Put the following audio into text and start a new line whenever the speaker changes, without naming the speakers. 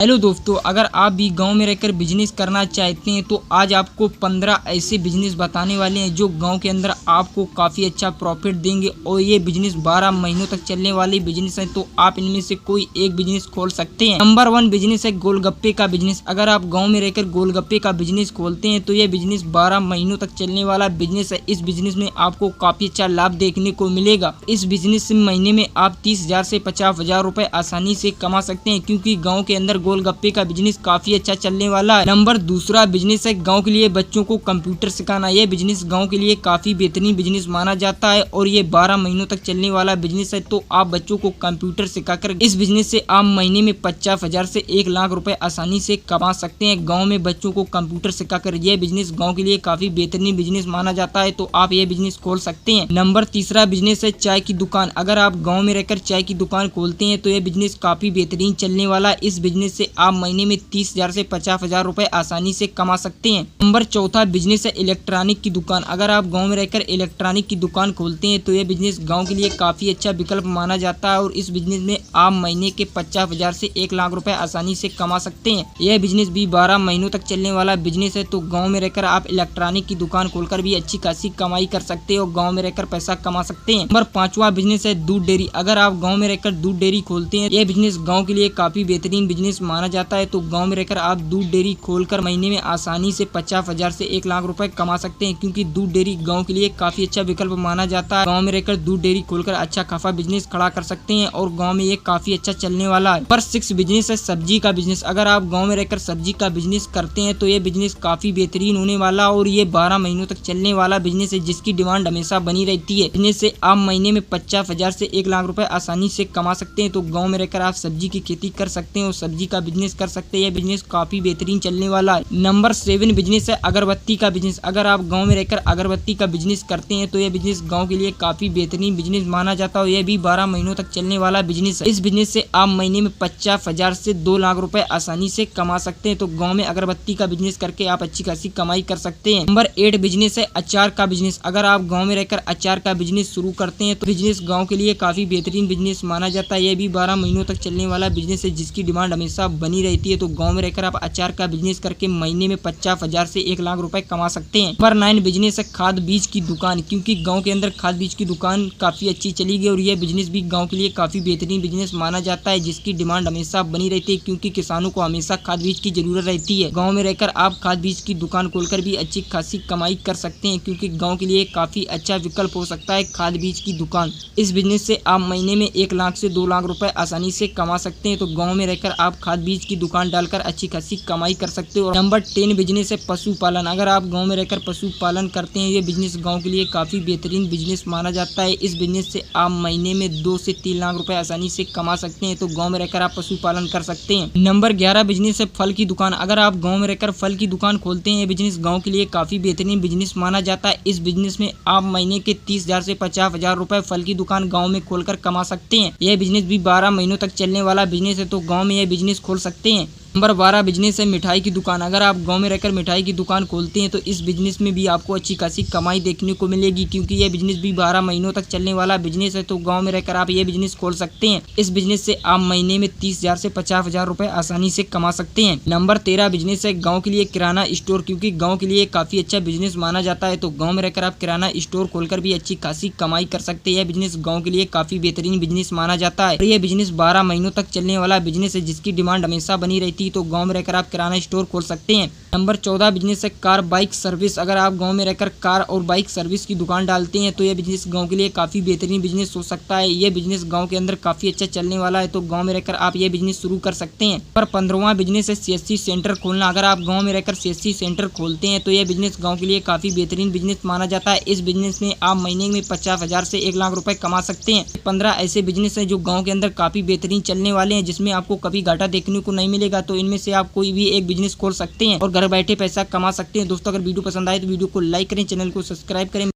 Hello दोस्तों, अगर आप भी गांव में रहकर बिजनेस करना चाहते हैं तो आज आपको 15 ऐसे बिजनेस बताने वाले हैं जो गांव के अंदर आपको काफ़ी अच्छा प्रॉफिट देंगे और ये बिजनेस 12 महीनों तक चलने वाले बिजनेस है। तो आप इनमें से कोई एक बिजनेस खोल सकते हैं। नंबर 1 बिजनेस है गोलगप्पे का बिजनेस। अगर आप गाँव में रहकर गोलगप्पे का बिजनेस खोलते हैं तो ये बिजनेस 12 महीनों तक चलने वाला बिजनेस है। इस बिजनेस में आपको काफ़ी अच्छा लाभ देखने को मिलेगा। इस बिजनेस महीने में आप 30,000 से 50,000 रुपए आसानी से कमा सकते हैं, क्योंकि गाँव के अंदर गोलगप्पे का बिजनेस काफी अच्छा चलने वाला है। नंबर 2 बिजनेस है गांव के लिए बच्चों को कंप्यूटर सिखाना। यह बिजनेस गांव के लिए काफी बेहतरीन बिजनेस माना जाता है और ये 12 महीनों तक चलने वाला बिजनेस है। तो आप बच्चों को कंप्यूटर सिखाकर इस बिजनेस से आप महीने में 50,000 से 1 लाख रुपए आसानी से कमा सकते हैं। गाँव में बच्चों को कंप्यूटर सिखाकर यह बिजनेस गाँव के लिए काफी बेहतरीन बिजनेस माना जाता है। तो आप ये बिजनेस खोल सकते हैं। नंबर 3 बिजनेस है चाय की दुकान। अगर आप गाँव में रहकर चाय की दुकान खोलते हैं तो यह बिजनेस काफी बेहतरीन चलने वाला है। इस बिजनेस से आप महीने में 30,000 से 50,000 रुपए आसानी से कमा सकते हैं। नंबर 4 बिजनेस है इलेक्ट्रॉनिक की दुकान। अगर आप गांव में रहकर इलेक्ट्रॉनिक की दुकान खोलते हैं तो यह बिजनेस गांव के लिए काफी अच्छा विकल्प माना जाता है और इस बिजनेस में आप महीने के 50,000 से 1 लाख रुपए आसानी से कमा सकते हैं। यह बिजनेस भी 12 महीनों तक चलने वाला बिजनेस है। तो गाँव में रहकर आप इलेक्ट्रॉनिक की दुकान खोलकर भी अच्छी खासी कमाई कर सकते हैं और गाँव में रहकर पैसा कमा सकते हैं। नंबर 5 बिजनेस है दूध डेयरी। अगर आप गाँव में रहकर दूध डेयरी खोलते हैं, यह बिजनेस गाँव के लिए काफी बेहतरीन बिजनेस माना जाता है। तो गाँव में रहकर आप दूध डेयरी खोलकर महीने में आसानी से 50,000 से 1 लाख रुपए कमा सकते हैं, क्योंकि दूध डेयरी गांव के लिए काफी अच्छा विकल्प माना जाता है। गांव में रहकर दूध डेयरी खोलकर अच्छा खासा बिजनेस खड़ा कर सकते हैं और गांव में ये काफी अच्छा चलने वाला है। नंबर 6 बिजनेस है सब्जी का बिजनेस। अगर आप गाँव में रहकर सब्जी का बिजनेस करते हैं तो ये बिजनेस काफी बेहतरीन होने वाला और ये 12 महीनों तक चलने वाला बिजनेस है, जिसकी डिमांड हमेशा बनी रहती है। बिजनेस से आप महीने में 50,000 से 1 लाख रुपए आसानी से कमा सकते हैं। तो गाँव में रहकर आप सब्जी की खेती कर सकते हैं और सब्जी का बिजनेस कर सकते हैं। यह बिजनेस काफी बेहतरीन चलने वाला है। नंबर 7 बिजनेस है अगरबत्ती का बिजनेस। अगर आप गांव में रहकर अगरबत्ती का बिजनेस करते हैं तो यह बिजनेस गांव के लिए काफी बेहतरीन बिजनेस माना जाता है। यह भी 12 महीनों तक चलने वाला बिजनेस है। इस बिजनेस से आप महीने में 50,000 से 2 लाख रुपए आसानी से कमा सकते हैं। तो गाँव में अगरबत्ती का बिजनेस करके आप अच्छी खासी कमाई कर सकते हैं। नंबर 8 बिजनेस है अचार का बिजनेस। अगर आप गाँव में रहकर अचार का बिजनेस शुरू करते हैं तो बिजनेस गाँव के लिए काफी बेहतरीन बिजनेस माना जाता है। यह भी 12 महीनों तक चलने वाला बिजनेस है, जिसकी डिमांड हमेशा बनी रहती है। तो गाँव में रहकर आप अचार का बिजनेस करके महीने में 50,000 से 1 लाख रुपए कमा सकते हैं। नंबर 9 बिजनेस है खाद बीज की दुकान। क्योंकि गांव के अंदर खाद बीज की दुकान काफी अच्छी चली गई और यह बिजनेस भी गांव के लिए काफी बेहतरीन बिजनेस माना जाता है, जिसकी डिमांड हमेशा बनी रहती है, क्योंकि किसानों को हमेशा खाद बीज की जरूरत रहती है। गाँव में रहकर आप खाद बीज की दुकान खोलकर भी अच्छी खासी कमाई कर सकते हैं, क्योंकि गाँव के लिए काफी अच्छा विकल्प हो सकता है खाद बीज की दुकान। इस बिजनेस से आप महीने में 1 लाख से 2 लाख रुपए आसानी से कमा सकते हैं। तो गाँव में रहकर आप खाद बीज की दुकान डालकर अच्छी खासी कमाई कर सकते हो। नंबर 10 बिजनेस है पशुपालन। अगर आप गांव में रहकर पशुपालन करते हैं, ये बिजनेस गांव के लिए काफी बेहतरीन बिजनेस माना जाता है। इस बिजनेस से आप महीने में 2 से 3 लाख रुपए आसानी से कमा सकते हैं। तो गांव में रहकर आप पशुपालन कर सकते हैं। नंबर 11 बिजनेस है फल की दुकान। अगर आप गाँव में रहकर फल की दुकान खोलते हैं, ये बिजनेस गाँव के लिए काफी बेहतरीन बिजनेस माना जाता है। इस बिजनेस में आप महीने के 30,000 से 50,000 रुपए फल की दुकान गाँव में खोलकर कमा सकते हैं। यह बिजनेस भी 12 महीनों तक चलने वाला बिजनेस है। तो गाँव में यह बिजनेस खोल सकते हैं। नंबर 12 बिजनेस है मिठाई की दुकान। अगर आप गांव में रहकर मिठाई की दुकान खोलते हैं तो इस बिजनेस में भी आपको अच्छी खासी कमाई देखने को मिलेगी, क्योंकि यह बिजनेस भी 12 महीनों तक चलने वाला बिजनेस है। तो गांव में रहकर आप ये बिजनेस खोल सकते हैं। इस बिजनेस से आप महीने में 30,000 से 50,000 रुपए आसानी से कमा सकते हैं। नंबर 13 बिजनेस है गाँव के लिए किराना स्टोर। क्योंकि गाँव के लिए काफी अच्छा बिजनेस माना जाता है। तो गाँव में रहकर आप किराना स्टोर खोलकर भी अच्छी खासी कमाई कर सकते हैं। यह बिजनेस गाँव के लिए काफी बेहतरीन बिजनेस माना जाता है और यह बिजनेस 12 महीनों तक चलने वाला बिजनेस है, जिसकी डिमांड हमेशा बनी रहती है। तो गाँव में रहकर आप किराना स्टोर खोल सकते हैं। नंबर 14 बिजनेस है कार बाइक सर्विस। अगर आप गांव में रहकर कार और बाइक सर्विस की दुकान डालते हैं तो यह बिजनेस गांव के लिए काफी बेहतरीन बिजनेस हो सकता है। यह बिजनेस गांव के अंदर काफी अच्छा चलने वाला है। तो गांव में रहकर आप यह बिजनेस शुरू कर सकते हैं। पर 15वां बिजनेस है सीएससी सेंटर खोलना। अगर आप गाँव में रहकर सीएससी सेंटर खोलते हैं तो यह बिजनेस गाँव के लिए काफी बेहतरीन बिजनेस माना जाता है। इस बिजनेस में आप महीने में 50,000 से 1 लाख रुपए कमा सकते हैं। 15 ऐसे बिजनेस है जो गाँव के अंदर काफी बेहतरीन चलने वाले हैं, जिसमें आपको कभी घाटा देखने को नहीं मिलेगा। तो इनमें से आप कोई भी एक बिजनेस खोल सकते हैं और घर बैठे पैसा कमा सकते हैं। दोस्तों, अगर वीडियो पसंद आए तो वीडियो को लाइक करें, चैनल को सब्सक्राइब करें।